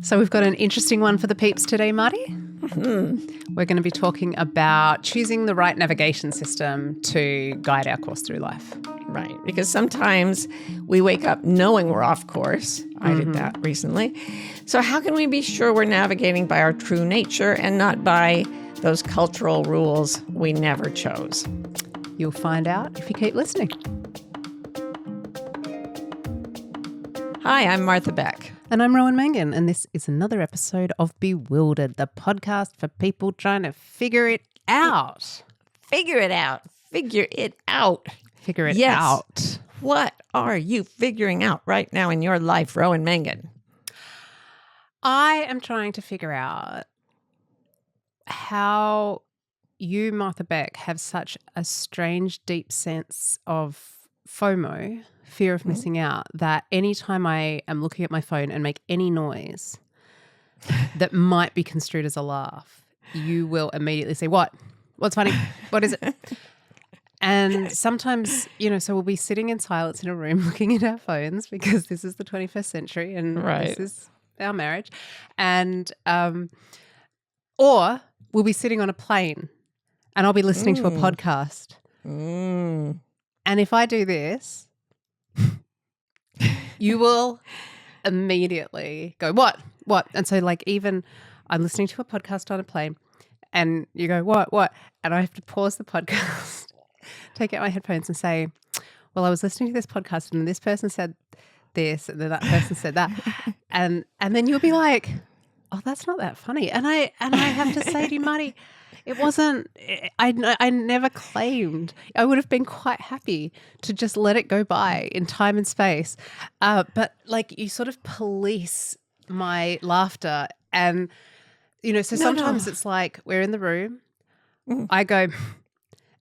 So we've got an interesting one for the peeps today, Marty. We're going to be talking about choosing the right navigation system to guide our course through life. Right, because sometimes we wake up knowing we're off course. I did that recently. So how can we be sure we're navigating by our true nature and not by those cultural rules we never chose? You'll find out if you keep listening. Hi, I'm Martha Beck. And I'm Rowan Mangan, and this is another episode of Bewildered, the podcast for people trying to figure it out. Figure it out. Figure it out. Figure it Yes. out. What are you figuring out right now in your life, Rowan Mangan? I am trying to figure out how you, Martha Beck, have such a strange, deep sense of FOMO, fear of missing out, that anytime I am looking at my phone and make any noise that might be construed as a laugh, you will immediately say, "What? What's funny? What is it?" And sometimes, so we'll be sitting in silence in a room looking at our phones because this is the 21st century and this is our marriage. And, or we'll be sitting on a plane and I'll be listening to a podcast. And if I do this, you will immediately go, "What? What?" And so even I'm listening to a podcast on a plane and you go, "What?" And I have to pause the podcast, take out my headphones and say, "Well, I was listening to this podcast and this person said this and then that person said that." And then you'll be like, "Oh, that's not that funny." And I have to say to you, Marty, it wasn't, I never claimed. I would have been quite happy to just let it go by in time and space. But you sort of police my laughter. And, so sometimes it's like we're in the room. I go,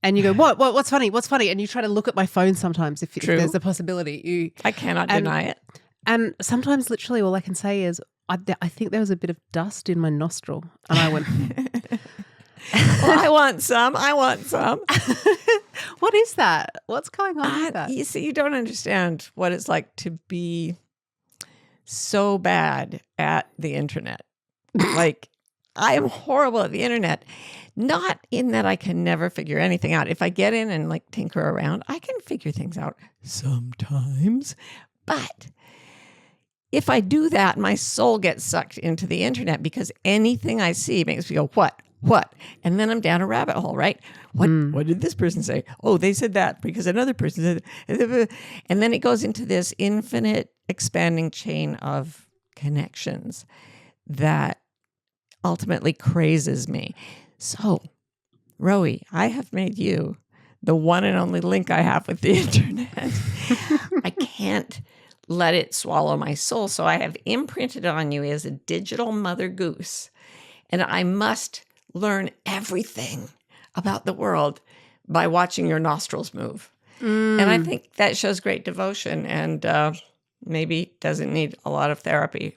and you go, what's funny? What's funny? And you try to look at my phone sometimes if there's a possibility. I cannot deny it. And sometimes literally all I can say is, I think there was a bit of dust in my nostril. And I went... Well, I want some. What is that? What's going on with that? You see, you don't understand what it's like to be so bad at the internet. I am horrible at the internet. Not in that I can never figure anything out. If I get in and tinker around, I can figure things out sometimes. But if I do that, my soul gets sucked into the internet because anything I see makes me go, what? And then I'm down a rabbit hole, right? What did this person say? Oh, they said that because another person said it. And then it goes into this infinite expanding chain of connections that ultimately crazes me. So, Rowie, I have made you the one and only link I have with the internet. I can't let it swallow my soul. So I have imprinted on you as a digital mother goose. And I must learn everything about the world by watching your nostrils move. And I think that shows great devotion and maybe doesn't need a lot of therapy.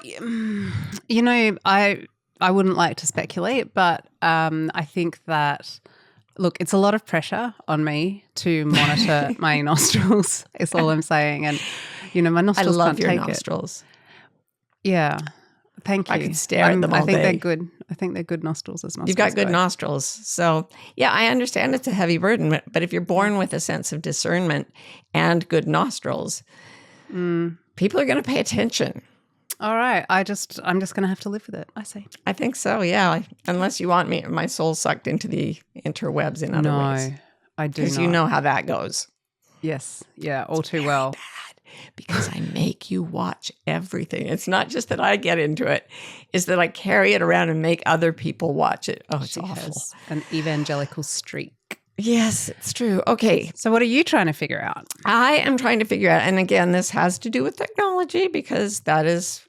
I wouldn't like to speculate, but I think that, look, it's a lot of pressure on me to monitor my nostrils, is all I'm saying. And, my nostrils I love can't your take nostrils. It. Yeah. Thank you. I could stare at them all I think day. they're good. I think they're good nostrils as nostrils. You've got good go. nostrils. So, yeah, I understand it's a heavy burden, but if you're born with a sense of discernment and good nostrils, people are going to pay attention. All right. I'm just going to have to live with it, I say. I think so, yeah. Unless you want my soul sucked into the interwebs in other ways. No, I do not. Because you know how that goes. Yes. Yeah, all too well. Bad. Because I make you watch everything. It's not just that I get into it, it's that I carry it around and make other people watch it. Oh, it's awful. Has an evangelical streak. Yes, it's true. Okay. So what are you trying to figure out? I am trying to figure out, and again, this has to do with technology because that is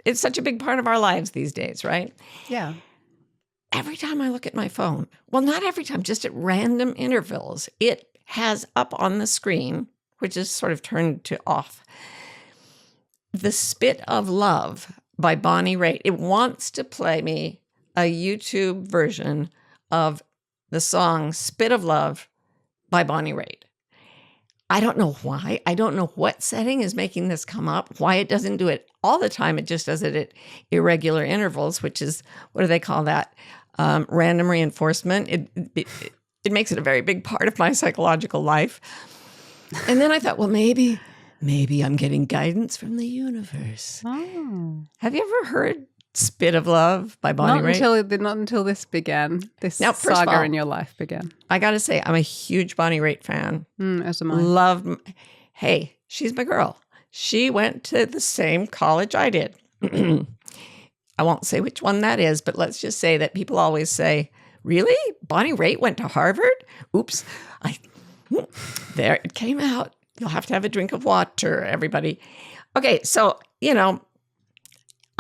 it's such a big part of our lives these days, right? Yeah. Every time I look at my phone, well, not every time, just at random intervals, it has up on the screen, which is sort of turned to off, The Spit of Love by Bonnie Raitt. It wants to play me a YouTube version of the song Spit of Love by Bonnie Raitt. I don't know why. I don't know what setting is making this come up, why it doesn't do it all the time. It just does it at irregular intervals, which is, what do they call that? Random reinforcement. It makes it a very big part of my psychological life. And then I thought, well, maybe I'm getting guidance from the universe. Oh. Have you ever heard Spit of Love by Bonnie Raitt? Not until this began. This Now, first of saga all, in your life began. I got to say, I'm a huge Bonnie Raitt fan. As am I. Hey, she's my girl. She went to the same college I did. I won't say which one that is, but let's just say that people always say, really? Bonnie Raitt went to Harvard? Oops. There it came out. You'll have to have a drink of water, everybody. Okay, so,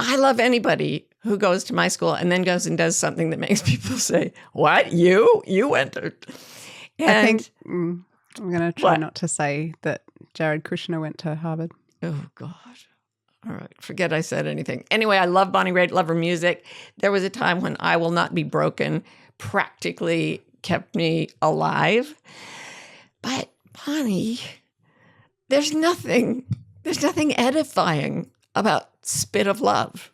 I love anybody who goes to my school and then goes and does something that makes people say, what? You went to... And I think I'm going to try not to say that Jared Kushner went to Harvard. Oh, God. All right. Forget I said anything. Anyway, I love Bonnie Raitt, love her music. There was a time when I Will Not Be Broken practically kept me alive. But Bonnie, there's nothing edifying about Spit of Love.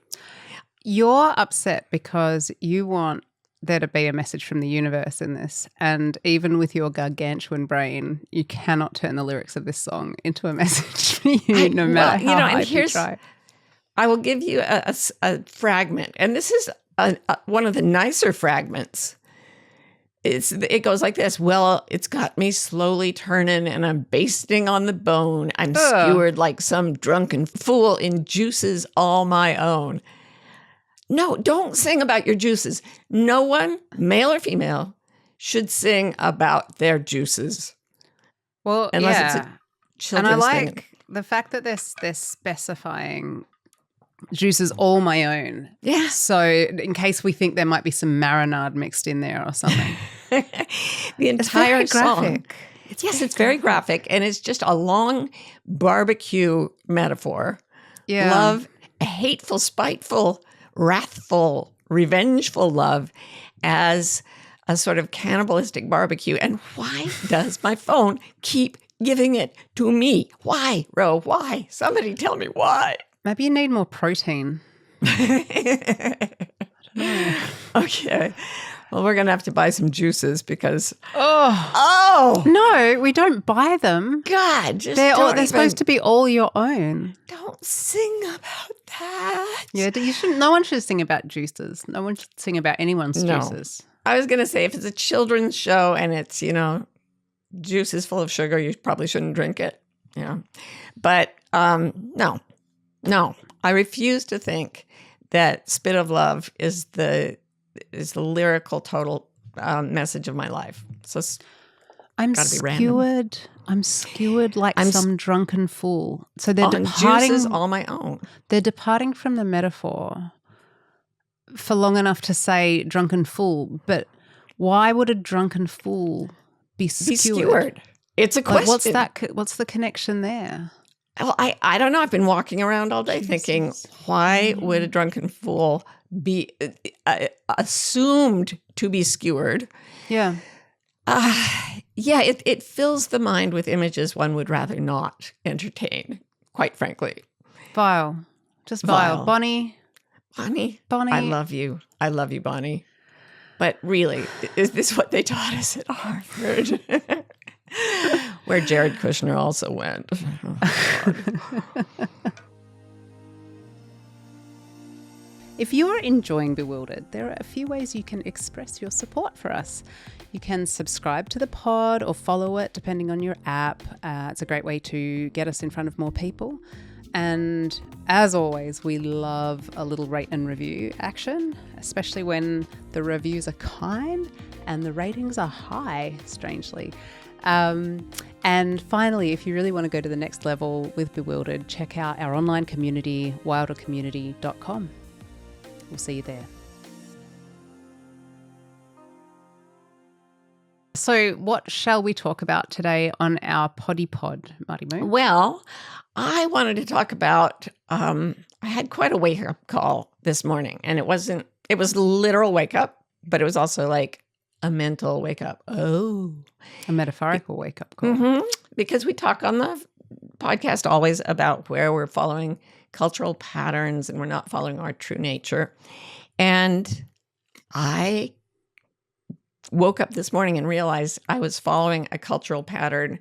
You're upset because you want there to be a message from the universe in this. And even with your gargantuan brain, you cannot turn the lyrics of this song into a message for you, no matter how hard you try. I will give you a fragment. And this is one of the nicer fragments. It goes like this. Well, it's got me slowly turning and I'm basting on the bone. I'm skewered like some drunken fool in juices all my own. No, don't sing about your juices. No one, male or female, should sing about their juices. Well, unless it's a children's and I like thing. The fact that they're specifying juices all my own. Yeah. So in case we think there might be some marinade mixed in there or something. The entire it's very song. Graphic. It's very graphic. And it's just a long barbecue metaphor. Yeah. Love, a hateful, spiteful, wrathful, revengeful love as a sort of cannibalistic barbecue. And why does my phone keep giving it to me? Why, Ro? Why? Somebody tell me why. Maybe you need more protein. I don't know. Okay. Well, we're going to have to buy some juices because... Oh! No, we don't buy them. God, they're supposed to be all your own. Don't sing about that. Yeah, you shouldn't. No one should sing about juices. No one should sing about anyone's juices. I was going to say, if it's a children's show and it's, juice is full of sugar, you probably shouldn't drink it. Yeah. But no. I refuse to think that Spit of Love is the lyrical total message of my life. So I'm skewered. I'm skewered like some drunken fool. So they're departing. Juices all my own. They're departing from the metaphor for long enough to say drunken fool. But why would a drunken fool be skewered? It's a question. What's the connection there? Well, I don't know. I've been walking around all day thinking, why would a drunken fool be assumed to be skewered? Yeah. It fills the mind with images one would rather not entertain, quite frankly. Vile. Just vile. Bonnie. I love you. I love you, Bonnie. But really, is this what they taught us at Harvard? Where Jared Kushner also went. If you're enjoying Bewildered, there are a few ways you can express your support for us. You can subscribe to the pod or follow it, depending on your app. It's a great way to get us in front of more people. And as always, we love a little rate and review action, especially when the reviews are kind and the ratings are high, strangely. And finally, if you really want to go to the next level with Bewildered, check out our online community, wildercommunity.com. We'll see you there. So what shall we talk about today on our Poddy Pod, Marty Moon? Well, I wanted to talk about, I had quite a wake-up call this morning, and it was a literal wake-up, but it was also like a mental wake up. Oh. A metaphorical wake-up call. Mm-hmm. Because we talk on the podcast always about where we're following cultural patterns and we're not following our true nature. And I woke up this morning and realized I was following a cultural pattern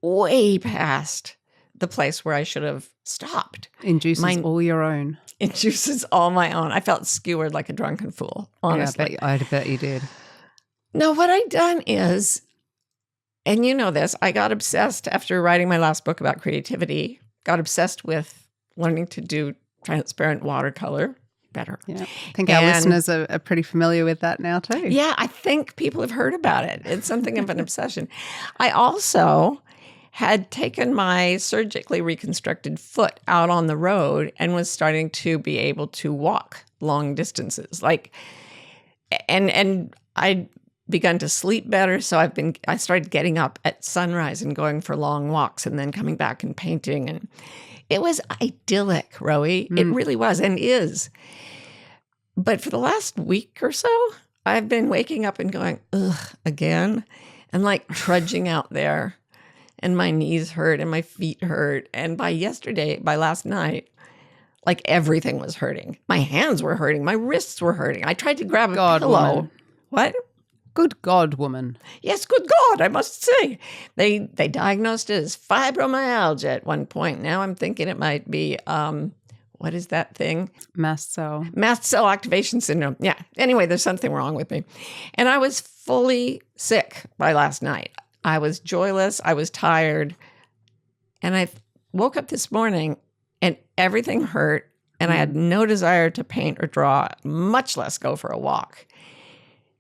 way past the place where I should have stopped. Induces all your own. Induces all my own. I felt skewered like a drunken fool, honestly. Yeah, I bet you did. No, what I'd done is, and you know this, I got obsessed after writing my last book about creativity, got obsessed with learning to do transparent watercolor better. Yeah. I think our listeners are pretty familiar with that now too. Yeah, I think people have heard about it. It's something of an obsession. I also had taken my surgically reconstructed foot out on the road and was starting to be able to walk long distances. And I'd begun to sleep better. So I started getting up at sunrise and going for long walks and then coming back and painting. And it was idyllic, Rowie. It really was and is. But for the last week or so, I've been waking up and going, ugh, again, and like trudging out there. And my knees hurt and my feet hurt. And by last night, like everything was hurting. My hands were hurting. My wrists were hurting. I tried to grab a pillow. Woman. What? Good God, woman. Yes, good God, I must say. They diagnosed it as fibromyalgia at one point. Now I'm thinking it might be, what is that thing? Mast cell activation syndrome. Yeah. Anyway, there's something wrong with me. And I was fully sick by last night. I was joyless. I was tired. And I woke up this morning and everything hurt. And I had no desire to paint or draw, much less go for a walk.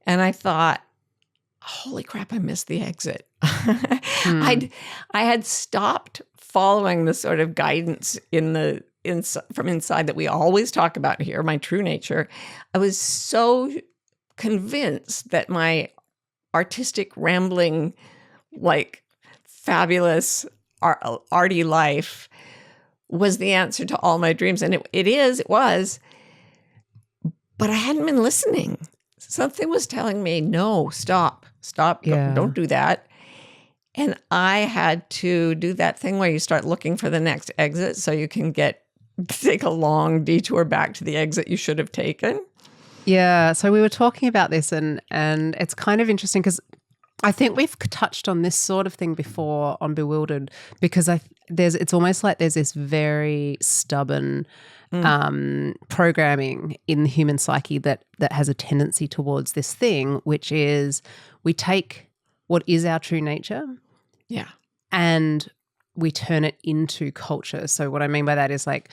And I thought, holy crap, I missed the exit. I had stopped following the sort of guidance from inside that we always talk about here, my true nature. I was so convinced that my artistic rambling, like fabulous arty life was the answer to all my dreams. And it was, but I hadn't been listening. Something was telling me, no, stop, don't do that. And I had to do that thing where you start looking for the next exit so you can take a long detour back to the exit you should have taken. Yeah. So we were talking about this and it's kind of interesting because I think we've touched on this sort of thing before on Bewildered because it's almost like there's this very stubborn programming in the human psyche that has a tendency towards this thing, which is we take what is our true nature, and we turn it into culture. So what I mean by that is like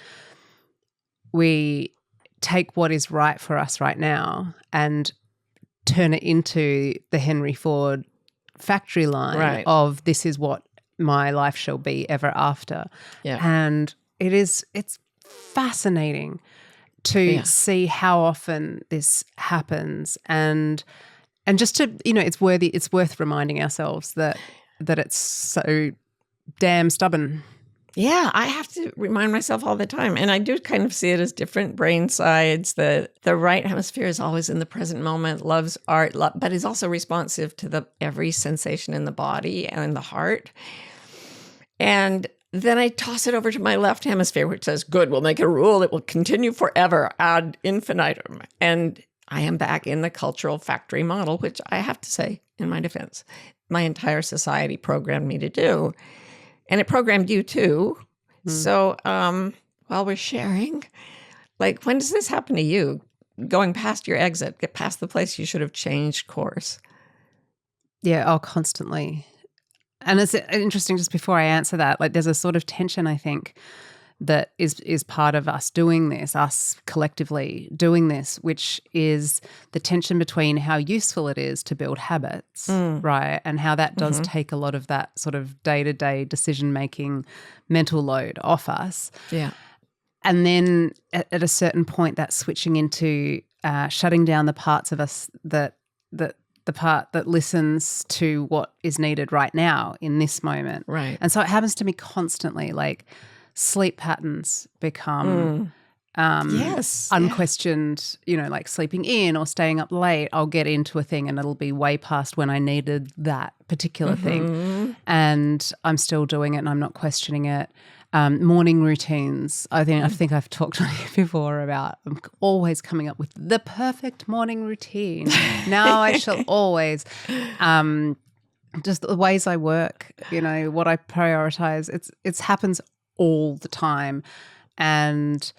we take what is right for us right now and turn it into the Henry Ford factory line of this is what my life shall be ever after. Yeah. And it's fascinating to see how often this happens and just to, it's worth reminding ourselves that it's so damn stubborn. Yeah, I have to remind myself all the time. And I do kind of see it as different brain sides. The right hemisphere is always in the present moment, loves art, but is also responsive to every sensation in the body and in the heart. And then I toss it over to my left hemisphere, which says, good, we'll make a rule. It will continue forever, ad infinitum. And I am back in the cultural factory model, which I have to say, in my defense, my entire society programmed me to do. And it programmed you too. So while we're sharing, like, when does this happen to you? Going past your exit, get past the place you should have changed course. Yeah, constantly. And it's interesting, just before I answer that, like there's a sort of tension, I think, that is part of us doing this, us collectively doing this, which is the tension between how useful it is to build habits, right? And how that does take a lot of that sort of day-to-day decision-making mental load off us. Yeah. And then at a certain point, that's switching into shutting down the parts of us that the part that listens to what is needed right now in this moment. Right. And so it happens to me constantly, like sleep patterns become Yes. Yeah. unquestioned, like sleeping in or staying up late, I'll get into a thing and it'll be way past when I needed that particular thing. And I'm still doing it and I'm not questioning it. Morning routines. I think I've talked to you before about I'm always coming up with the perfect morning routine. Now I shall always just the ways I work, what I prioritize. It happens all the time. And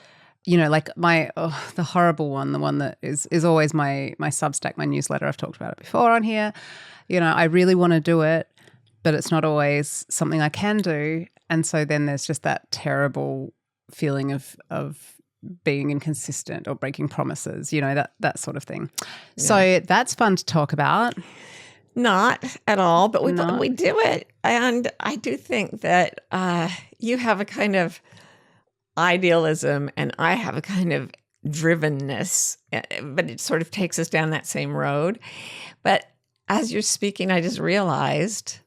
like the horrible one, the one that is always my Substack, my newsletter. I've talked about it before on here. I really want to do it, but it's not always something I can do. And so then there's just that terrible feeling of being inconsistent or breaking promises, that sort of thing. Yeah. So that's fun to talk about. Not at all, but we do it. And I do think that you have a kind of idealism and I have a kind of drivenness, but it sort of takes us down that same road. But as you're speaking, I just realized,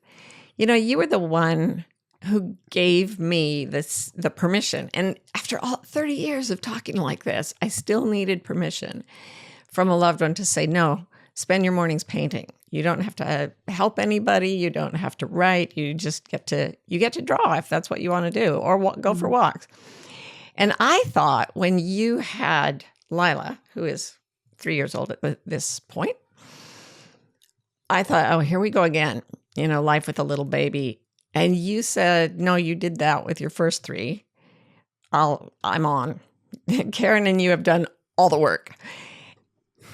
you were the one who gave me the permission. And after all 30 years of talking like this, I still needed permission from a loved one to say, no, spend your mornings painting. You don't have to help anybody. You don't have to write. You just get to draw if that's what you want to do, or go for walks. And I thought when you had Lila, who is 3 years old at this point, I thought, oh, here we go again, life with a little baby. And you said, no, you did that with your first 3. I'm on. Karen and you have done all the work.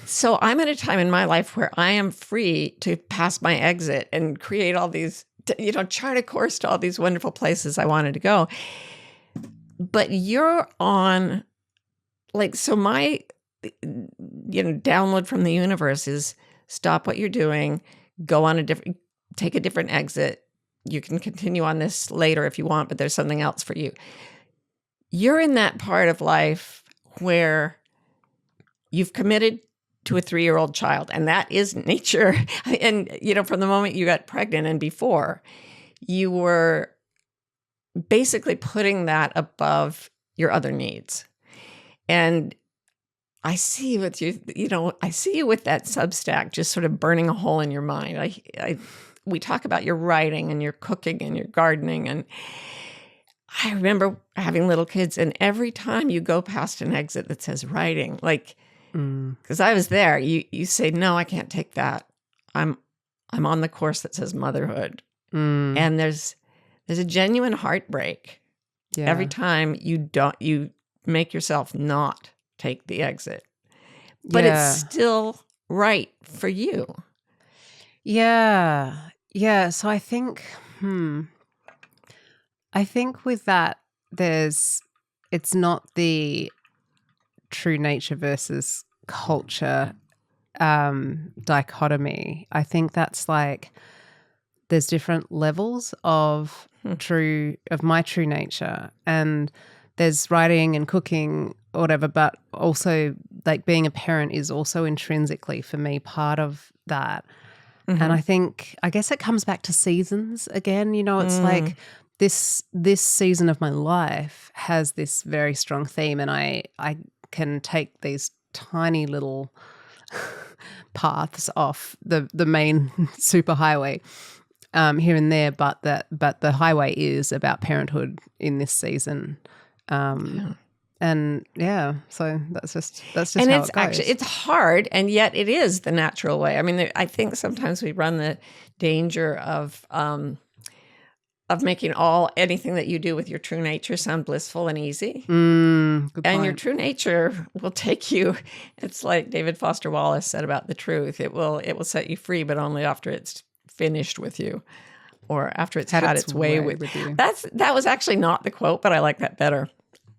So I'm at a time in my life where I am free to pass my exit and create all these, chart a course to all these wonderful places I wanted to go. But you're on, so my, download from the universe is stop what you're doing, take a different exit. You can continue on this later if you want, but there's something else for you. You're in that part of life where you've committed to a 3-year-old child, and that is nature. And, from the moment you got pregnant and before, you were basically putting that above your other needs. And I see with you, I see you with that Substack just sort of burning a hole in your mind. We talk about your writing and your cooking and your gardening. And I remember having little kids, and every time you go past an exit that says writing, because I was there, you say, no, I can't take that. I'm on the course that says motherhood. And there's a genuine heartbreak every time you make yourself not take the exit. But it's still right for you. Yeah. Yeah. So I think with that, it's not the true nature versus culture dichotomy. I think that's there's different levels of my true nature, and there's writing and cooking or whatever, but also being a parent is also intrinsically for me part of that. Mm-hmm. And I guess it comes back to seasons again. It's this season of my life has this very strong theme, and I can take these tiny little paths off the main superhighway here and there, but the highway is about parenthood in this season. And so that's just and how it's it goes. Actually, it's hard, and yet it is the natural way. I mean, I think sometimes we run the danger of making anything that you do with your true nature sound blissful and easy. Good point. And your true nature will take you. It's like David Foster Wallace said about the truth. It will set you free, but only after it's finished with you, or after it's had its way with you. That was actually not the quote, but I like that better.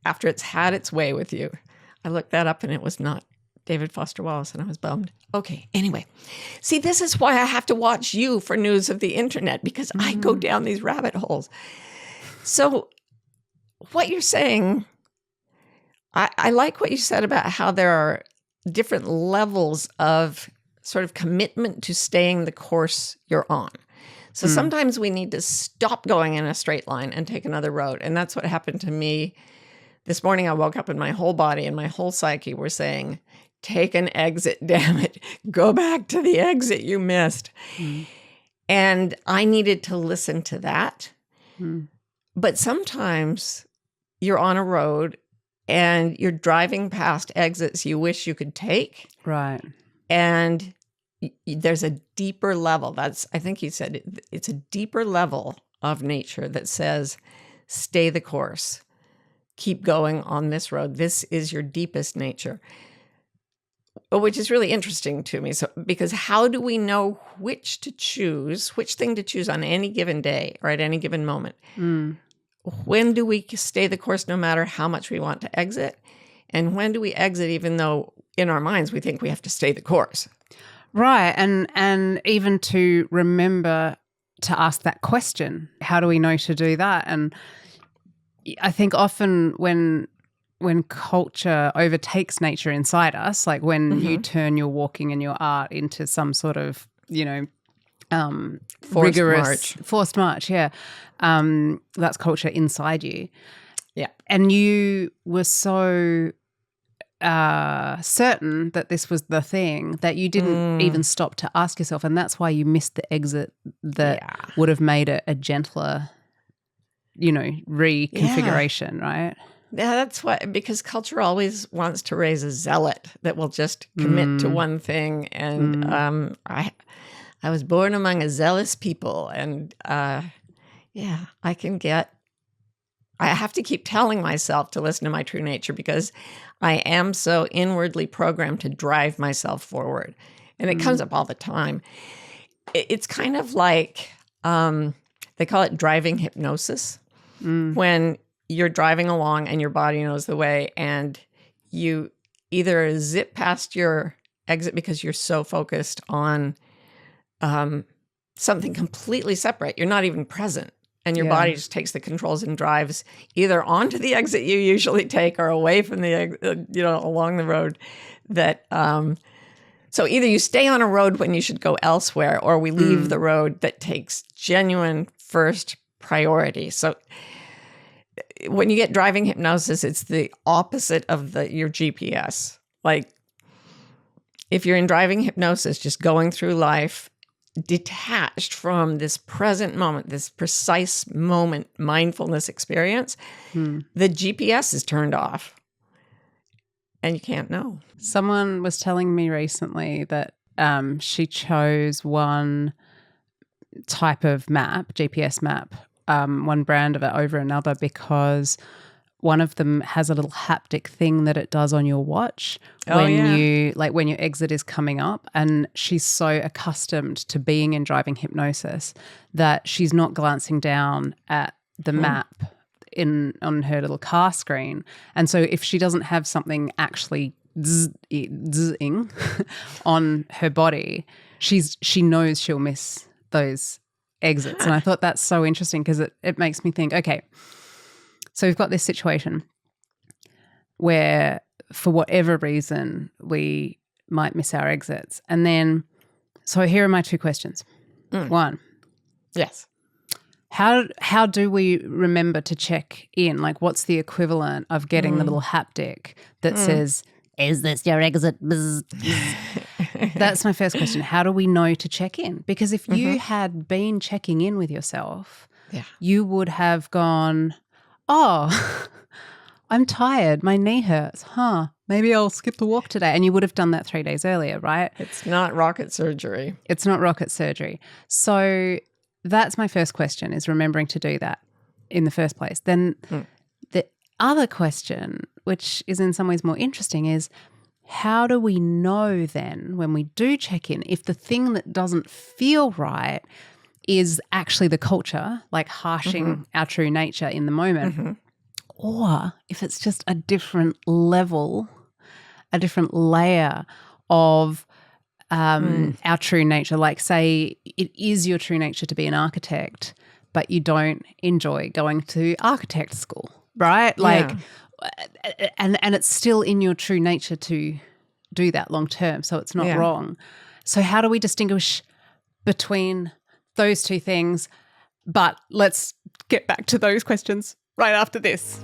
After it's had its way with you. I looked that up and it was not David Foster Wallace, and I was bummed. Okay, anyway. See, this is why I have to watch you for news of the internet, because I go down these rabbit holes. So what you're saying, I like what you said about how there are different levels of sort of commitment to staying the course you're on. So sometimes we need to stop going in a straight line and take another road. And that's what happened to me this morning I woke up and my whole body and my whole psyche were saying, take an exit, damn it. Go back to the exit you missed. Mm. And I needed to listen to that. Mm. But sometimes you're on a road and you're driving past exits you wish you could take. Right. And there's a deeper level. I think he said it's a deeper level of nature that says, stay the course. Keep going on this road. This is your deepest nature, which is really interesting to me. So, because how do we know which thing to choose on any given day or at any given moment? Mm. When do we stay the course no matter how much we want to exit? And when do we exit even though in our minds we think we have to stay the course? Right. And even to remember to ask that question, how do we know to do that? And I think often when culture overtakes nature inside us, like when you turn your walking and your art into some sort of, forced march, yeah. That's culture inside you. Yeah. And you were so certain that this was the thing that you didn't even stop to ask yourself. And that's why you missed the exit that would have made it a gentler, reconfiguration, right? Yeah, that's why, because culture always wants to raise a zealot that will just commit to one thing. And I was born among a zealous people. And I have to keep telling myself to listen to my true nature because I am so inwardly programmed to drive myself forward. And it comes up all the time. It's kind of like, they call it driving hypnosis. When you're driving along and your body knows the way and you either zip past your exit because you're so focused on something completely separate. You're not even present. And your body just takes the controls and drives either onto the exit you usually take or away from the exit, along the road. So either you stay on a road when you should go elsewhere, or we leave the road that takes genuine first priority. So when you get driving hypnosis, it's the opposite of your GPS. Like if you're in driving hypnosis, just going through life detached from this present moment, this precise moment mindfulness experience, the GPS is turned off and you can't know. Someone was telling me recently that she chose one type of map, GPS map, one brand of it over another because one of them has a little haptic thing that it does on your watch when your exit is coming up. And she's so accustomed to being in driving hypnosis that she's not glancing down at the map on her little car screen. And so if she doesn't have something actually zzing on her body, she knows she'll miss those exits. And I thought that's so interesting because it makes me think, okay, so we've got this situation where for whatever reason we might miss our exits. And then, so here are my two questions. One. Yes. How do we remember to check in? Like what's the equivalent of getting the little haptic that says, is this your exit? That's my first question. How do we know to check in? Because if you had been checking in with yourself, you would have gone, oh, I'm tired. My knee hurts. Maybe I'll skip the walk today. And you would have done that 3 days earlier, right? It's not rocket surgery. It's not rocket surgery. So that's my first question, is remembering to do that in the first place. Then the other question, which is in some ways more interesting, is how do we know then when we do check in if the thing that doesn't feel right is actually the culture, like harshing our true nature in the moment, or if it's just a different level, a different layer of our true nature. Like say it is your true nature to be an architect, but you don't enjoy going to architect school, right? Like, and it's still in your true nature to do that long term, so it's not wrong. So how do we distinguish between those two things? But let's get back to those questions right after this.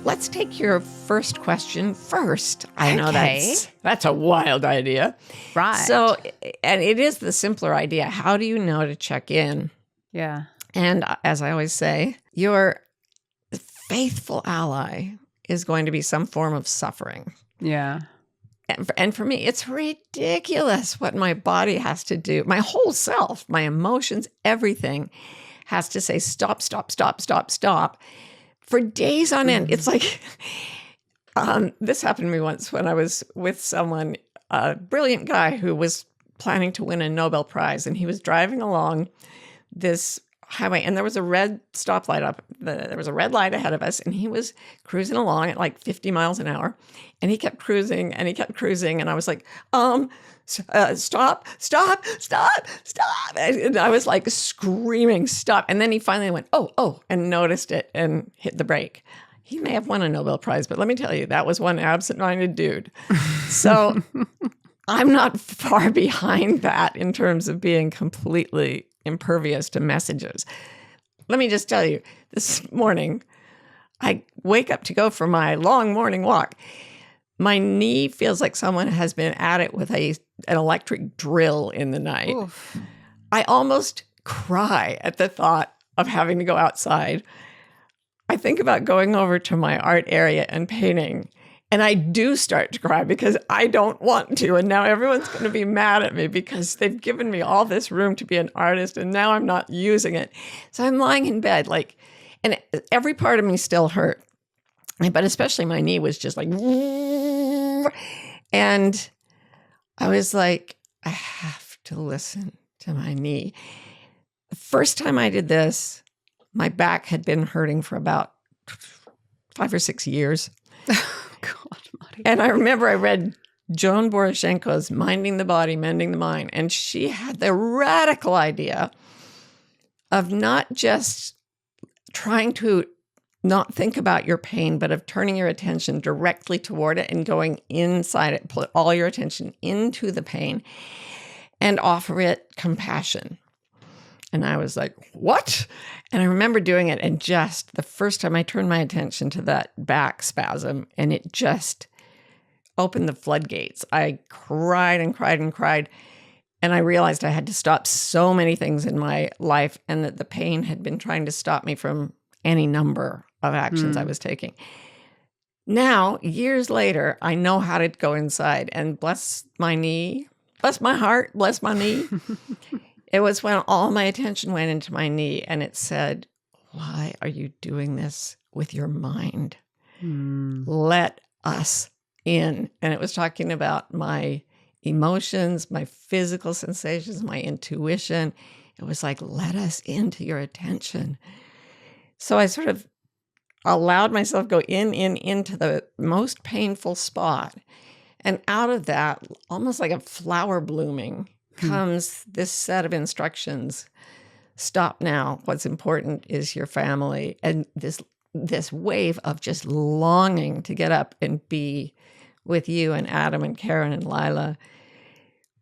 let's take your first question first. I know Okay. that's a wild idea. Right. So, and it is the simpler idea. How do you know to check in? Yeah. And as I always say, your faithful ally is going to be some form of suffering. Yeah. And for me, it's ridiculous what my body has to do. My whole self, my emotions, everything has to say stop, stop, stop, stop, stop for days on end. It's like, this happened to me once when I was with someone, a brilliant guy who was planning to win a Nobel Prize, and he was driving along this highway, and there was a red stoplight up. There was a red light ahead of us, and he was cruising along at like 50 miles an hour, and he kept cruising, and I was like, stop, stop, stop, stop. And I was like screaming, stop. And then he finally went, oh, and noticed it and hit the brake. He may have won a Nobel Prize, but let me tell you, that was one absent-minded dude. So I'm not far behind that in terms of being completely impervious to messages. Let me just tell you, this morning, I wake up to go for my long morning walk. My knee feels like someone has been at it with an electric drill in the night. Oof. I almost cry at the thought of having to go outside. I think about going over to my art area and painting, and I do start to cry because I don't want to. And now everyone's going to be mad at me because they've given me all this room to be an artist, and now I'm not using it. So I'm lying in bed, and every part of me still hurt. But especially my knee was just like, and I was like, I have to listen to my knee. The first time I did this, my back had been hurting for about 5 or 6 years. God, Marty. And I remember I read Joan Boroshenko's Minding the Body, Mending the Mind, and she had the radical idea of not just trying to not think about your pain, but of turning your attention directly toward it and going inside it, put all your attention into the pain and offer it compassion. And I was like, what? And I remember doing it, and just the first time I turned my attention to that back spasm, and it just opened the floodgates. I cried and cried and cried, and I realized I had to stop so many things in my life, and that the pain had been trying to stop me from any number of actions I was taking. Now, years later, I know how to go inside, and bless my knee, bless my heart, bless my knee. It was when all my attention went into my knee, and it said, why are you doing this with your mind? Let us in. And it was talking about my emotions, my physical sensations, my intuition. It was like, let us into your attention. So I sort of allowed myself go into the most painful spot. And out of that, almost like a flower blooming, comes this set of instructions. Stop now. What's important is your family. And this wave of just longing to get up and be with you and Adam and Karen and Lila.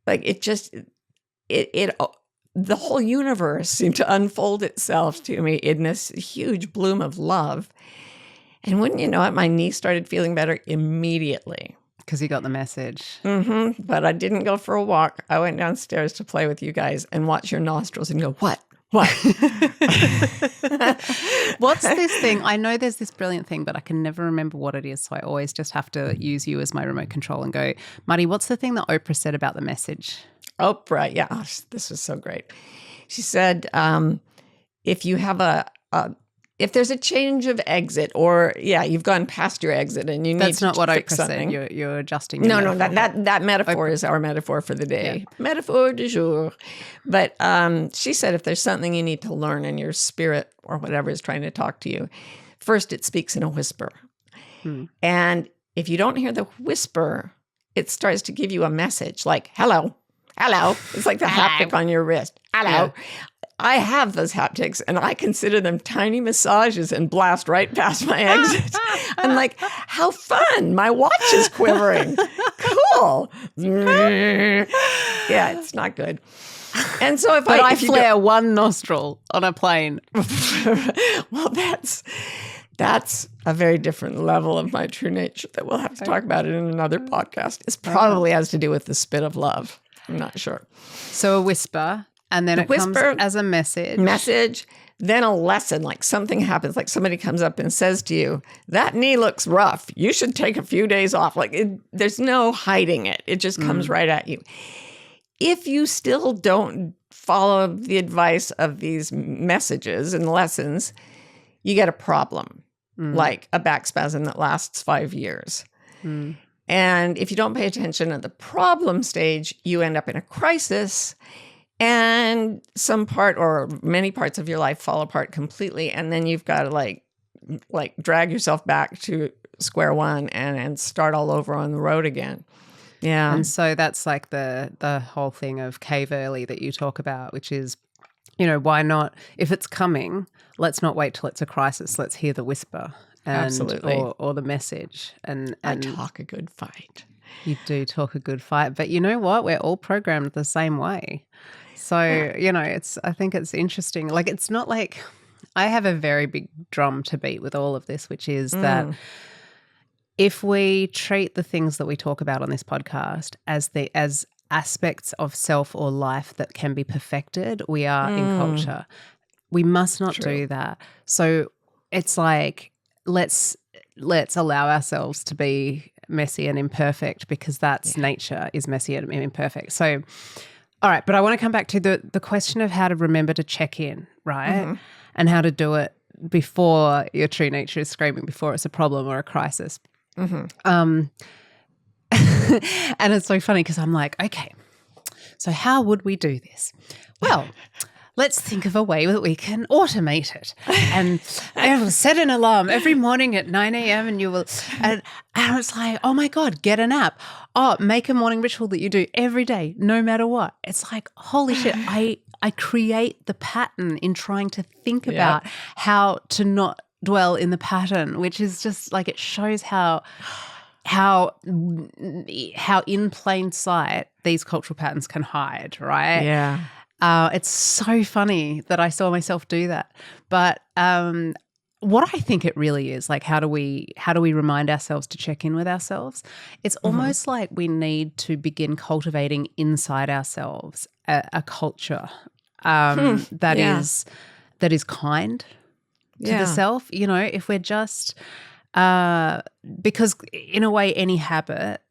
Like the whole universe seemed to unfold itself to me in this huge bloom of love. And wouldn't you know it, my knee started feeling better immediately. Because you got the message. But I didn't go for a walk. I went downstairs to play with you guys and watch your nostrils and go, what? What? What's this thing? I know there's this brilliant thing, but I can never remember what it is. So I always just have to use you as my remote control and go, Marty, what's the thing that Oprah said about the message? Oprah, yeah. Oh, this was so great. She said, if you have if there's a change of exit, or you've gone past your exit and you need to fix something. That's not what Oprah said. You're adjusting your metaphor. No, that metaphor is our metaphor for the day. Yeah. Metaphor du jour. But she said if there's something you need to learn in your spirit or whatever is trying to talk to you, first it speaks in a whisper. And if you don't hear the whisper, it starts to give you a message like, hello, hello. It's like the haptic on your wrist. Hello. Yeah. I have those haptics, and I consider them tiny massages and blast right past my exit. I'm like, how fun. My watch is quivering. Cool. Yeah, it's not good. And so if I flare one nostril on a plane. Well, That's a very different level of my true nature that we'll have to talk about it in another podcast. It probably has to do with the spit of love. I'm not sure. So a whisper, and then it comes as a message. Then a lesson, like something happens, like somebody comes up and says to you, that knee looks rough. You should take a few days off. Like there's no hiding it. It just comes right at you. If you still don't follow the advice of these messages and lessons, you get a problem, like a back spasm that lasts 5 years. And if you don't pay attention at the problem stage, you end up in a crisis, and some part or many parts of your life fall apart completely. And then you've got to like drag yourself back to square one and start all over on the road again. Yeah. And so that's like the whole thing of cave early that you talk about, which is, why not, if it's coming, let's not wait till it's a crisis. Let's hear the whisper. Absolutely. Or the message. And I talk a good fight. You do talk a good fight. But you know what? We're all programmed the same way. So, I think it's interesting. Like, it's not like I have a very big drum to beat with all of this, which is that if we treat the things that we talk about on this podcast as aspects of self or life that can be perfected, we are in culture. We must not do that. So it's like, let's allow ourselves to be messy and imperfect, because that's nature, is messy and imperfect. So, all right, but I want to come back to the question of how to remember to check in, right? And how to do it before your true nature is screaming, before it's a problem or a crisis. And it's so funny because I'm like, okay, so how would we do this? Well, let's think of a way that we can automate it. And I will set an alarm every morning at 9 a.m. and you will, and it's like, oh my God, get an app. Oh, make a morning ritual that you do every day, no matter what. It's like, holy shit, I create the pattern in trying to think about how to not dwell in the pattern, which is just like, it shows how in plain sight these cultural patterns can hide, right? Yeah. It's so funny that I saw myself do that. But what I think it really is, like, how do we remind ourselves to check in with ourselves? It's almost like we need to begin cultivating inside ourselves a culture that is kind to the self. If we're just because in a way any habit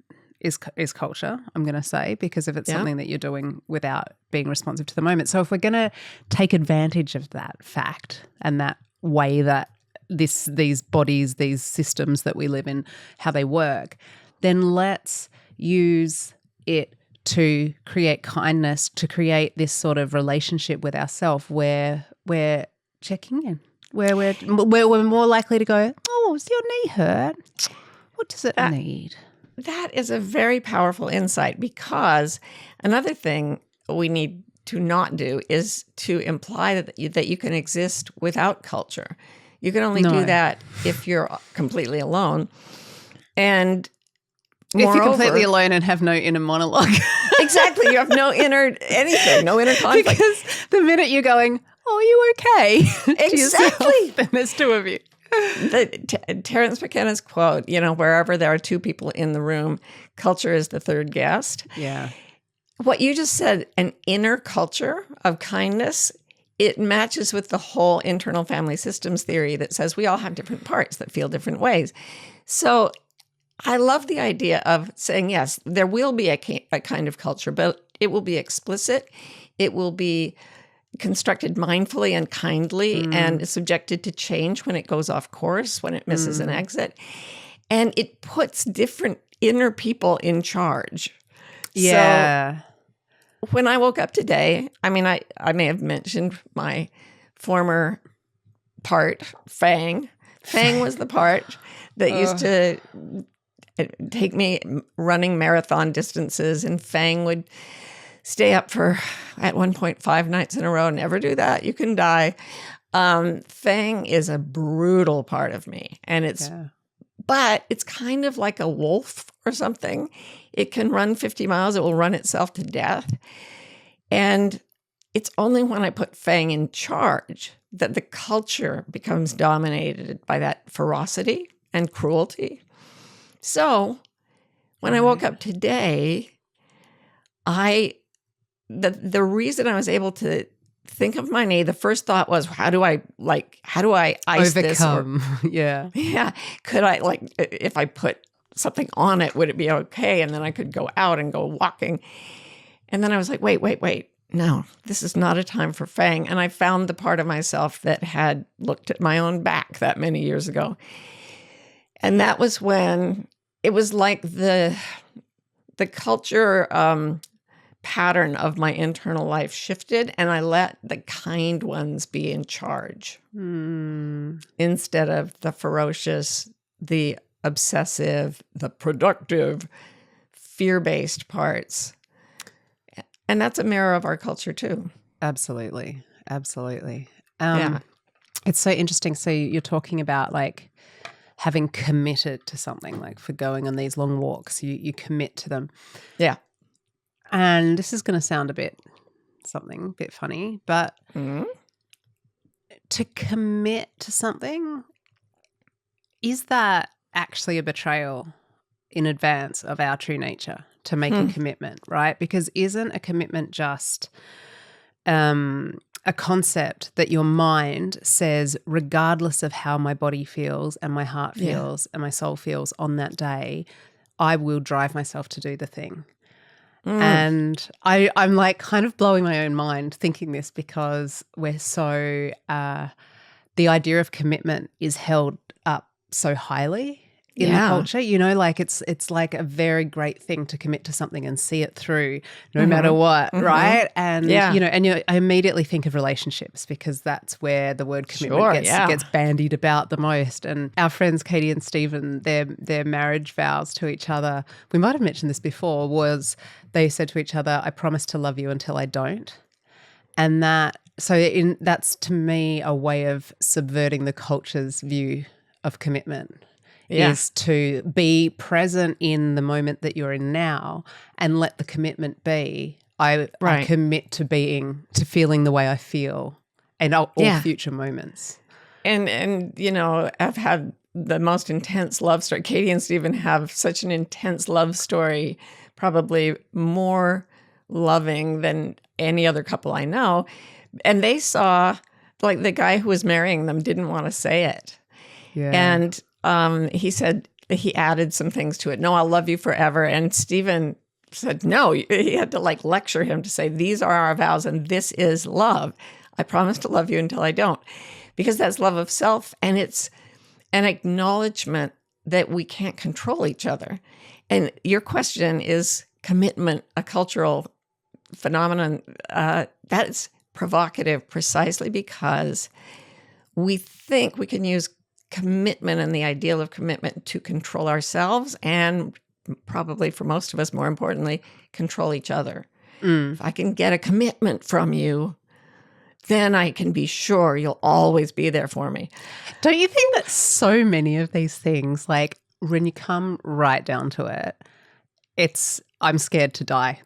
is culture, I'm going to say, because if it's something that you're doing without being responsive to the moment. So if we're going to take advantage of that fact and that way that these bodies, these systems that we live in, how they work, then let's use it to create kindness, to create this sort of relationship with ourselves where we're checking in, where we're more likely to go, oh, does your knee hurt? What does it need? That is a very powerful insight, because another thing we need to not do is to imply that you can exist without culture. You can only do that if you're completely alone. And moreover, if you're completely alone and have no inner monologue. Exactly. You have no inner anything, no inner conflict. Because the minute you're going, oh, are you okay? Exactly. Then there's two of you. Terence McKenna's quote, wherever there are two people in the room, culture is the third guest. Yeah. What you just said, an inner culture of kindness, it matches with the whole internal family systems theory that says we all have different parts that feel different ways. So I love the idea of saying, yes, there will be a kind of culture, but it will be explicit. It will be constructed mindfully and kindly and subjected to change when it goes off course, when it misses an exit. And it puts different inner people in charge. Yeah. So when I woke up today, I mean, I may have mentioned my former part, Fang. Fang was the part that used to take me running marathon distances, and Fang would stay up for, at one point, 5 nights in a row. Never do that. You can die. Fang is a brutal part of me. And but it's kind of like a wolf or something. It can run 50 miles. It will run itself to death. And it's only when I put Fang in charge that the culture becomes dominated by that ferocity and cruelty. So when I woke up today, the reason I was able to think of my knee, the first thought was, how do I ice Overcome. this? Yeah. Could I, if I put something on it, would it be okay? And then I could go out and go walking. And then I was like, wait. No, this is not a time for Fang. And I found the part of myself that had looked at my own back that many years ago. And that was when it was like the culture pattern of my internal life shifted, and I let the kind ones be in charge instead of the ferocious, the obsessive, the productive, fear-based parts. And that's a mirror of our culture too. Absolutely. Yeah. It's so interesting. So you're talking about like having committed to something, like for going on these long walks, you commit to them. Yeah. And this is going to sound a bit funny, but to commit to something, is that actually a betrayal in advance of our true nature to make a commitment, right? Because isn't a commitment just a concept that your mind says, regardless of how my body feels and my heart feels and my soul feels on that day, I will drive myself to do the thing. And I'm like kind of blowing my own mind thinking this, because we're so the idea of commitment is held up so highly in the culture, like it's like a very great thing to commit to something and see it through no matter what, right? And I immediately think of relationships, because that's where the word commitment gets bandied about the most. And our friends Katie and Stephen, their marriage vows to each other, we might have mentioned this before, was they said to each other, I promise to love you until I don't. And that's to me a way of subverting the culture's view of commitment. Is to be present in the moment that you're in now and let the commitment be, I commit to feeling the way I feel in all future moments. And I've had the most intense love story. Katie and Stephen have such an intense love story, probably more loving than any other couple I know. And they saw, like, the guy who was marrying them didn't want to say it. Yeah. And he said, he added some things to it. No, I'll love you forever. And Stephen said, no, he had to lecture him to say, these are our vows and this is love. I promise to love you until I don't. Because that's love of self, and it's an acknowledgement that we can't control each other. And your question is commitment, a cultural phenomenon. That's provocative precisely because we think we can use commitment and the ideal of commitment to control ourselves, and probably for most of us, more importantly, control each other. If I can get a commitment from you, then I can be sure you'll always be there for me. Don't you think that so many of these things, like when you come right down to it, it's I'm scared to die.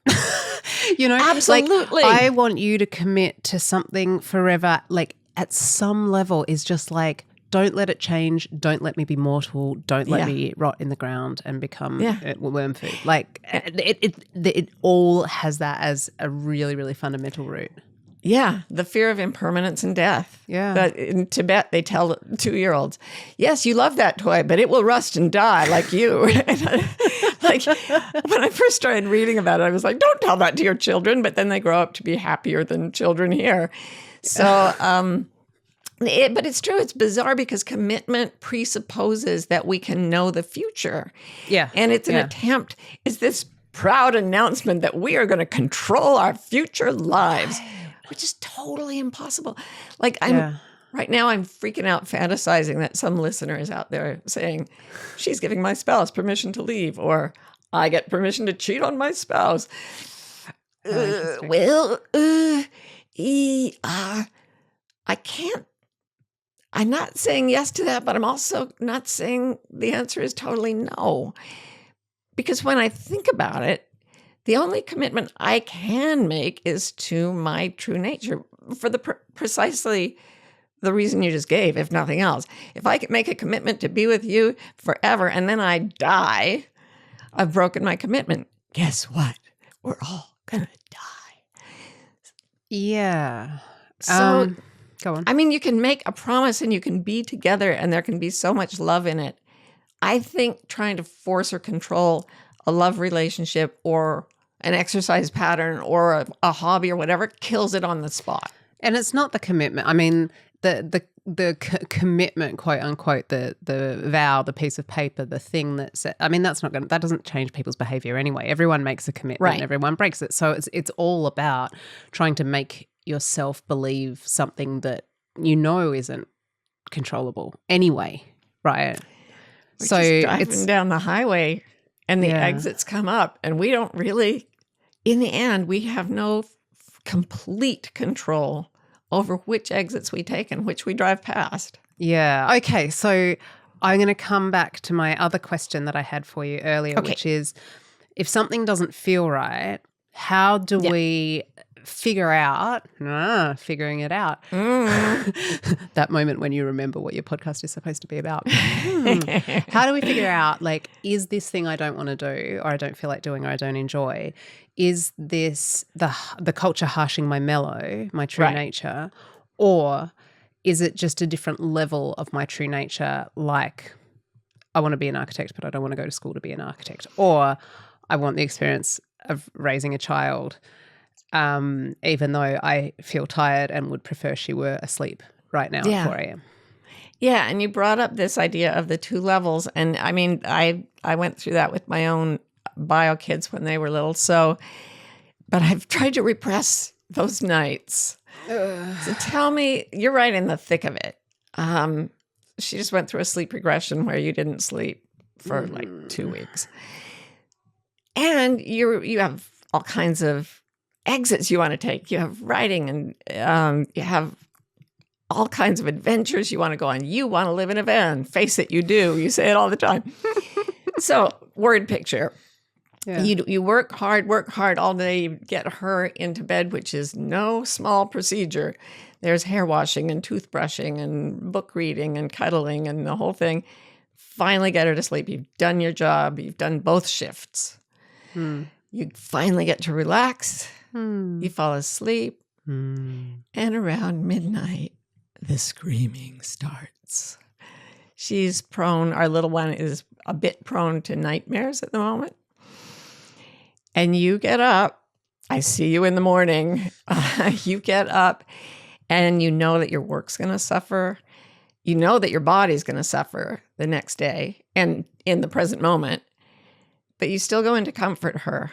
Absolutely. Like, I want you to commit to something forever. Like at some level is just like, don't let it change. Don't let me be mortal. Don't let me rot in the ground and become worm food. Like it all has that as a really, really fundamental root. Yeah, the fear of impermanence and death. Yeah. That in Tibet, they tell 2-year-olds, yes, you love that toy, but it will rust and die like you. Like, when I first started reading about it, I was like, don't tell that to your children. But then they grow up to be happier than children here. So, but it's true. It's bizarre because commitment presupposes that we can know the future. Yeah. And it's an attempt. It's this proud announcement that we are going to control our future lives, which is totally impossible. Like right now I'm freaking out fantasizing that some listener is out there saying, she's giving my spouse permission to leave, or I get permission to cheat on my spouse. I can't. I'm not saying yes to that, but I'm also not saying the answer is totally no. Because when I think about it, the only commitment I can make is to my true nature for the precisely the reason you just gave, if nothing else. If I could make a commitment to be with you forever and then I die, I've broken my commitment. Guess what? We're all going to die. Yeah. So, go on. I mean, you can make a promise and you can be together and there can be so much love in it. I think trying to force or control a love relationship or an exercise pattern or a hobby or whatever kills it on the spot. And it's not the commitment. I mean, the commitment, quote unquote, the vow, the piece of paper, the thing that I mean, that doesn't change people's behavior anyway. Everyone makes a commitment, Right. everyone breaks it. So it's all about trying to make yourself believe something that you know isn't controllable anyway, right? We're So just driving it's down the highway and the exits come up and we don't really, in the end, we have no complete control over which exits we take and which we drive past. Yeah. Okay. So I'm going to come back to my other question that I had for you earlier, which is if something doesn't feel right, how do we figure out, figuring it out, that moment when you remember what your podcast is supposed to be about. How do we figure out, like, is this thing I don't want to do or I don't feel like doing or I don't enjoy, is this the culture harshing my mellow, my true nature, or is it just a different level of my true nature, like I want to be an architect but I don't want to go to school to be an architect, or I want the experience of raising a child even though I feel tired and would prefer she were asleep right now at 4 a.m. Yeah, and you brought up this idea of the two levels. And I mean, I went through that with my own bio kids when they were little. So, but I've tried to repress those nights. So tell me, you're right in the thick of it. She just went through a sleep regression where you didn't sleep for like 2 weeks. And you have all kinds of exits you want to take. You have writing and you have all kinds of adventures you want to go on. You want to live in a van. Face it, you do. You say it all the time. So, word picture. Yeah. You work hard all day. You get her into bed, which is no small procedure. There's hair washing and toothbrushing and book reading and cuddling and the whole thing. Finally get her to sleep. You've done your job. You've done both shifts. You finally get to relax. You fall asleep. And around midnight, the screaming starts. She's prone, our little one is a bit prone to nightmares at the moment. And you get up. I see you in the morning. You get up and you know that your work's going to suffer. You know that your body's going to suffer the next day and in the present moment. But you still go in to comfort her.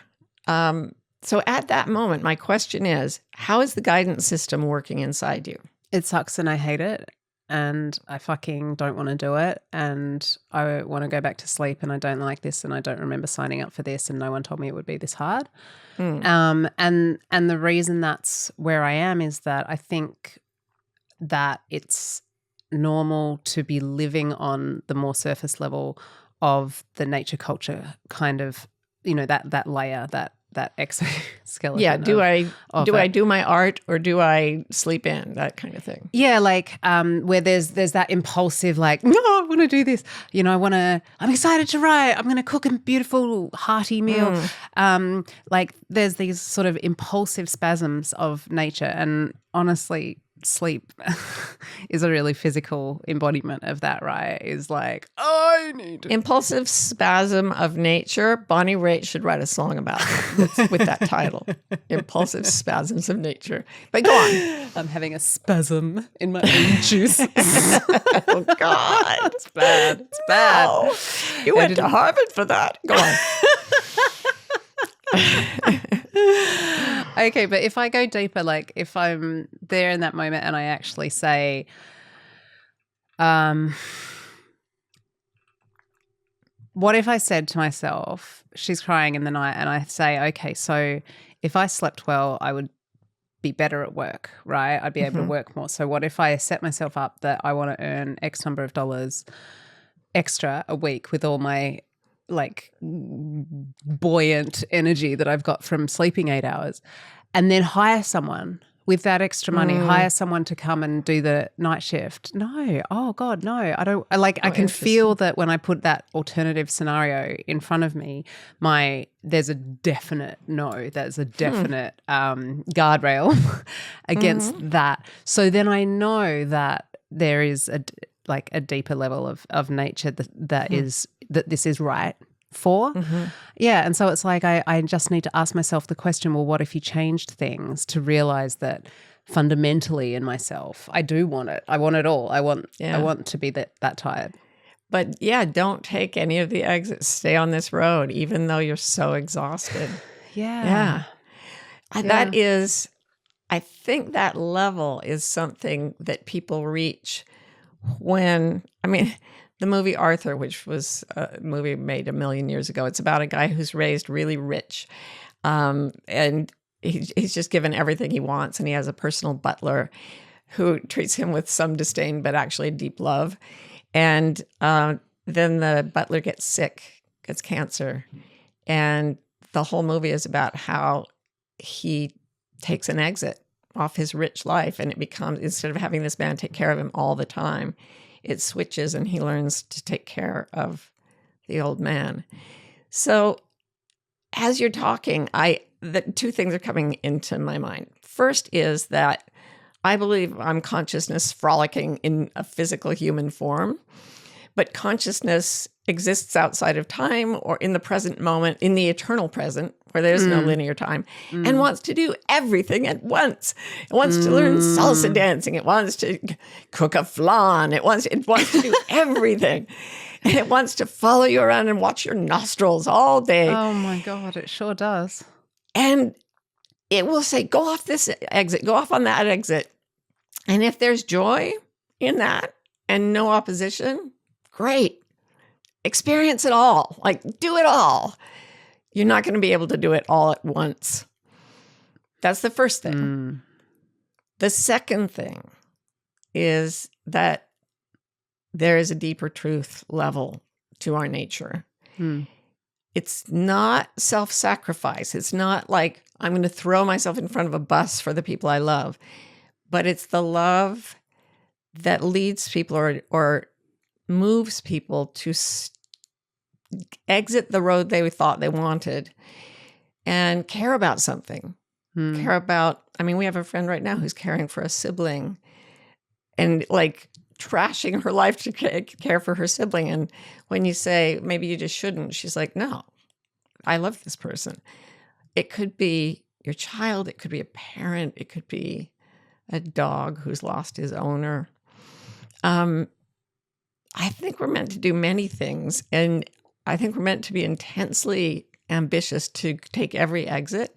So at that moment, my question is, how is the guidance system working inside you? It sucks and I hate it and I fucking don't want to do it and I want to go back to sleep and I don't like this and I don't remember signing up for this and no one told me it would be this hard. And the reason that's where I am is that I think that it's normal to be living on the more surface level of the nature culture kind of, you know, that layer, that exoskeleton. Yeah, do I do my art or do I sleep in, that kind of thing? Yeah, like where there's that impulsive, like, no, I want to do this. You know, I'm excited to write. I'm going to cook a beautiful hearty meal. Like there's these sort of impulsive spasms of nature, and honestly, sleep is a really physical embodiment of that, right? Is like, I need to... Impulsive spasm of nature. Bonnie Raitt should write a song about it with that title. Impulsive spasms of nature. But go on. I'm having a spasm in my own juice. Oh, God. It's bad. It's bad. No. You went to Harvard for that. Go on. Okay, but if I go deeper, like if I'm there in that moment and I actually say, what if I said to myself, she's crying in the night, and I say, okay, so if I slept well, I would be better at work, right? I'd be able to work more. So what if I set myself up that I want to earn X number of dollars extra a week with all my like buoyant energy that I've got from sleeping 8 hours, and then hire someone with that extra money, hire someone to come and do the night shift. No. Oh God, no. I don't I can feel that when I put that alternative scenario in front of me, there's a definite no. There's a definite guardrail against that. So then I know that there is a deeper level of nature that this is right for. Yeah. And so it's like I just need to ask myself the question, well, what if you changed things to realize that fundamentally in myself, I do want it. I want it all. I want to be that tired. But yeah, don't take any of the exits. Stay on this road, even though you're so exhausted. Yeah. That is, I think that level is something that people reach when, the movie Arthur, which was a movie made 1 million years ago, it's about a guy who's raised really rich. And he's just given everything he wants. And he has a personal butler who treats him with some disdain, but actually deep love. And then the butler gets sick, gets cancer. And the whole movie is about how he takes an exit off his rich life. And it becomes, instead of having this man take care of him all the time, it switches and he learns to take care of the old man. So as you're talking, the two things are coming into my mind. First is that I believe I'm consciousness frolicking in a physical human form, but consciousness exists outside of time or in the present moment, in the eternal present, where there's no linear time, and wants to do everything at once. It wants to learn salsa dancing. It wants to cook a flan. It wants to do everything. And it wants to follow you around and watch your nostrils all day. Oh my God, it sure does. And it will say, go off this exit, go off on that exit. And if there's joy in that and no opposition, great. Experience it all. Do it all. You're not going to be able to do it all at once. That's the first thing. The second thing is that there is a deeper truth level to our nature. It's not self-sacrifice. It's not like I'm going to throw myself in front of a bus for the people I love, but it's the love that leads people or moves people to exit the road they thought they wanted and care about something. Care about, we have a friend right now who's caring for a sibling and trashing her life to care for her sibling. And when you say, maybe you just shouldn't, she's like, no, I love this person. It could be your child. It could be a parent. It could be a dog who's lost his owner. I think we're meant to do many things. And I think we're meant to be intensely ambitious to take every exit.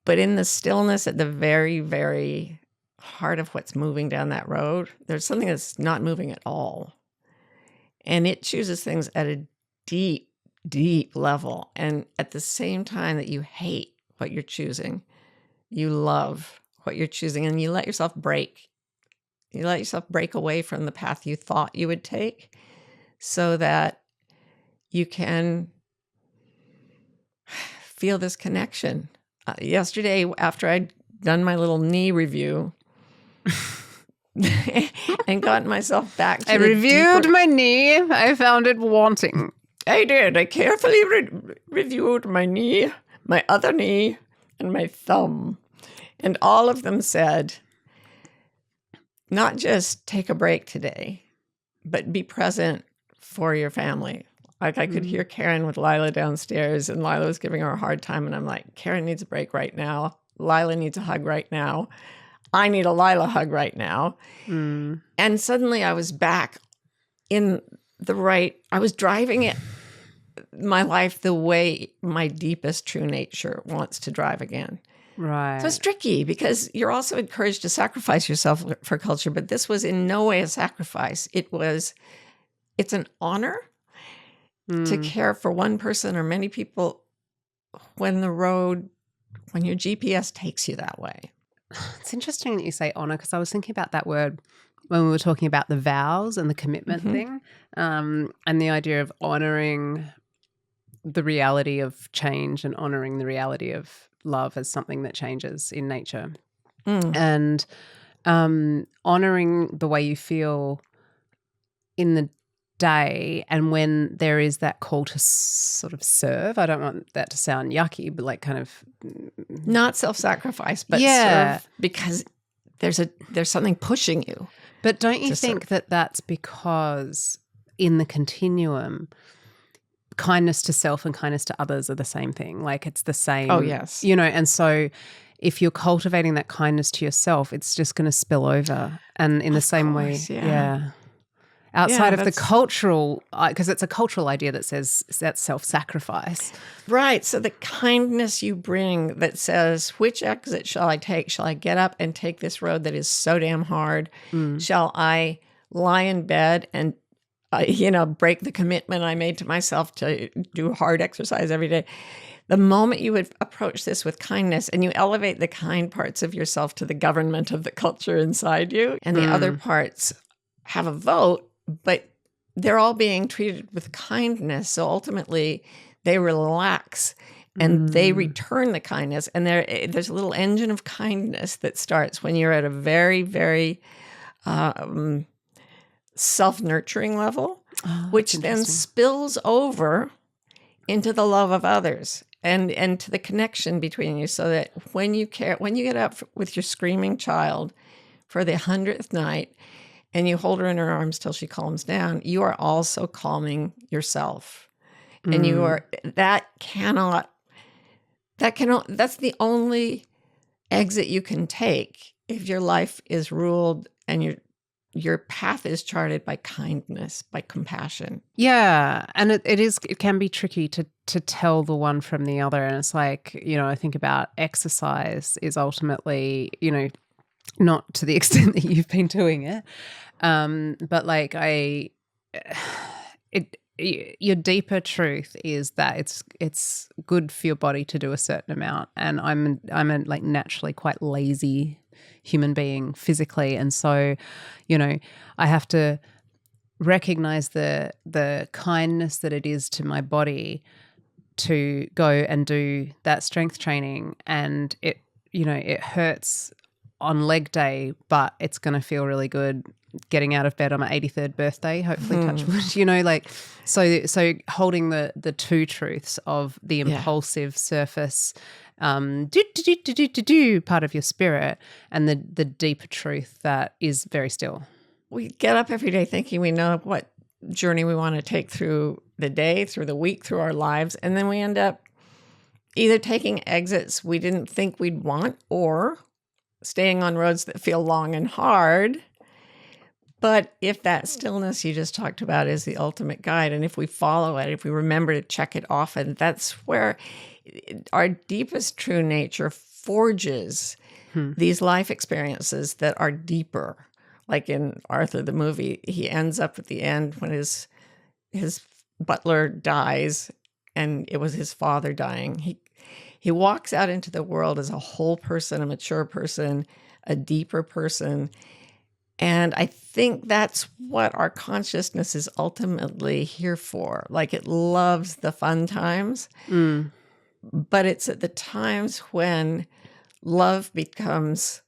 But in the stillness at the very, very heart of what's moving down that road, there's something that's not moving at all. And it chooses things at a deep, deep level. And at the same time that you hate what you're choosing, you love what you're choosing, and you let yourself break. You let yourself break away from the path you thought you would take so that you can feel this connection. Yesterday, after I'd done my little knee review and gotten myself back to reviewed my knee. I found it wanting. I did. I carefully reviewed my knee, my other knee, and my thumb. And all of them said, not just take a break today, but be present for your family. I could hear Karen with Lila downstairs, and Lila was giving her a hard time. And I'm like, Karen needs a break right now. Lila needs a hug right now. I need a Lila hug right now. And suddenly I was back in I was driving my life the way my deepest true nature wants to drive again. Right. So it's tricky because you're also encouraged to sacrifice yourself for culture, but this was in no way a sacrifice. It's an honor to care for one person or many people when your GPS takes you that way. It's interesting that you say honor, because I was thinking about that word when we were talking about the vows and the commitment thing, and the idea of honoring the reality of change and honoring the reality of love as something that changes in nature. And honoring the way you feel in the day, and when there is that call to sort of serve. I don't want that to sound yucky, but like kind of not self-sacrifice, but Yeah. serve because there's something pushing you. But don't you to think serve. that that's because in the continuum, kindness to self and kindness to others are the same thing? Like it's the same. Oh, yes. You know, and so if you're cultivating that kindness to yourself, it's just going to spill over. And in the same course, way, yeah. outside of the that's- cultural, because it's a cultural idea that says that's self-sacrifice. Right. So the kindness you bring that says, which exit shall I take? Shall I get up and take this road that is so damn hard? Shall I lie in bed and, break the commitment I made to myself to do hard exercise every day? The moment you would approach this with kindness and you elevate the kind parts of yourself to the government of the culture inside you, and the other parts have a vote, but they're all being treated with kindness. So ultimately, they relax and they return the kindness. And there's a little engine of kindness that starts when you're at a very, very self-nurturing level, which then spills over into the love of others and to the connection between you. So that when you get up with your screaming child for the 100th night, and you hold her in her arms till she calms down, you are also calming yourself. And that's the only exit you can take if your life is ruled and your path is charted by kindness, by compassion. Yeah. And it can be tricky to tell the one from the other. And it's like, I think about exercise is ultimately, not to the extent that you've been doing it. But like your deeper truth is that it's good for your body to do a certain amount. And I'm a like naturally quite lazy human being physically. And so, I have to recognize the kindness that it is to my body to go and do that strength training. And it hurts on leg day, but it's going to feel really good getting out of bed on my 83rd birthday, hopefully touch wood, so holding the two truths of the impulsive surface part of your spirit and the deeper truth that is very still. We get up every day thinking we know what journey we want to take through the day, through the week, through our lives, and then we end up either taking exits we didn't think we'd want or staying on roads that feel long and hard. But if that stillness you just talked about is the ultimate guide, and if we follow it, if we remember to check it often, that's where our deepest true nature forges these life experiences that are deeper. Like in Arthur, the movie, he ends up at the end when his butler dies, and it was his father dying. He walks out into the world as a whole person, a mature person, a deeper person. And I think that's what our consciousness is ultimately here for. Like it loves the fun times, but it's at the times when love becomes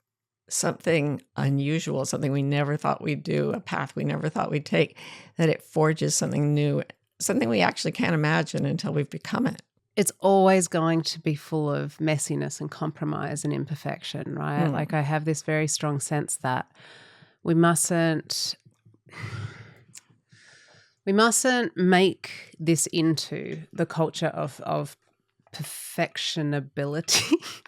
something unusual, something we never thought we'd do, a path we never thought we'd take, that it forges something new, something we actually can't imagine until we've become it. It's always going to be full of messiness and compromise and imperfection, right? Like I have this very strong sense that we mustn't make this into the culture of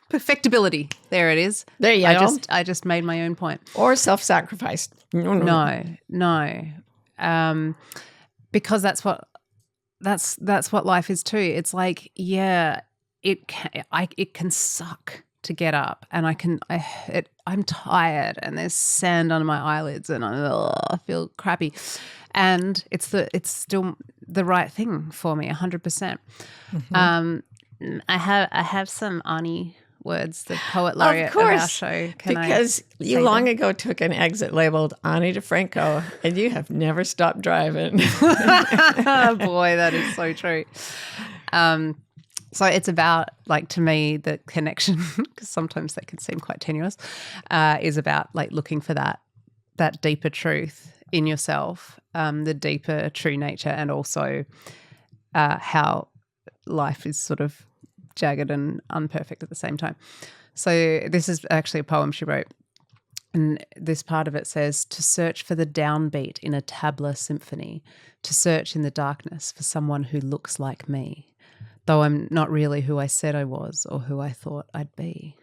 perfectibility. There it is. There you go. I just made my own point. Or self-sacrifice. No. Because that's what life is too. It's like, it can suck to get up, and I'm tired, and there's sand under my eyelids, and I feel crappy, and it's still the right thing for me, 100%. I have some Ani words, the poet laureate of our show. Because you long ago took an exit labeled Ani DeFranco, and you have never stopped driving. Boy, that is so true. So it's about, like, to me, the connection, because sometimes they can seem quite tenuous, is about like looking for that deeper truth in yourself, the deeper true nature, and also how life is sort of jagged and unperfect at the same time. So this is actually a poem she wrote. And this part of it says, to search for the downbeat in a tabla symphony, to search in the darkness for someone who looks like me, though I'm not really who I said I was or who I thought I'd be.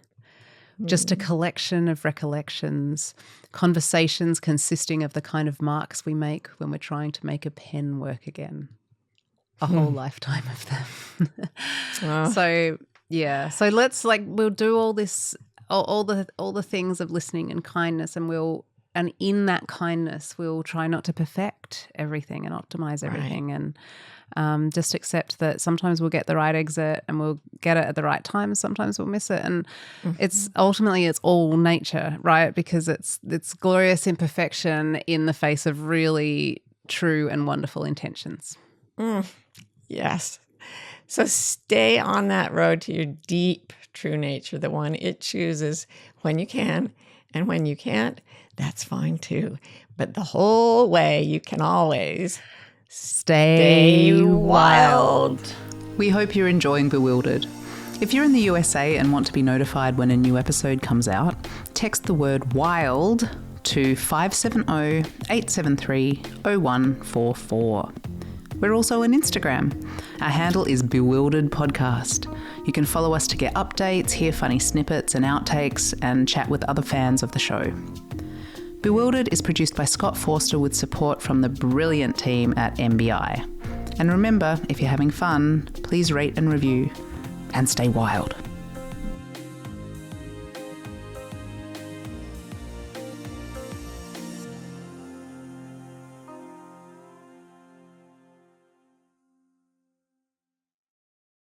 Just a collection of recollections, conversations consisting of the kind of marks we make when we're trying to make a pen work again. A whole lifetime of them. So, yeah. So let's, like, we'll do all this, all the things of listening and kindness, and in that kindness we'll try not to perfect everything and optimize everything, and just accept that sometimes we'll get the right exit and we'll get it at the right time, sometimes we'll miss it, and it's ultimately it's all nature, right? Because it's glorious imperfection in the face of really true and wonderful intentions. Yes. So stay on that road to your deep true nature, the one it chooses when you can, and when you can't, that's fine too. But the whole way you can always stay wild. We hope you're enjoying Bewildered. If you're in the USA and want to be notified when a new episode comes out, text the word WILD to 570-873-0144. We're also on Instagram. Our handle is Bewildered Podcast. You can follow us to get updates, hear funny snippets and outtakes, and chat with other fans of the show. Bewildered is produced by Scott Forster with support from the brilliant team at MBI. And remember, if you're having fun, please rate and review, and stay wild.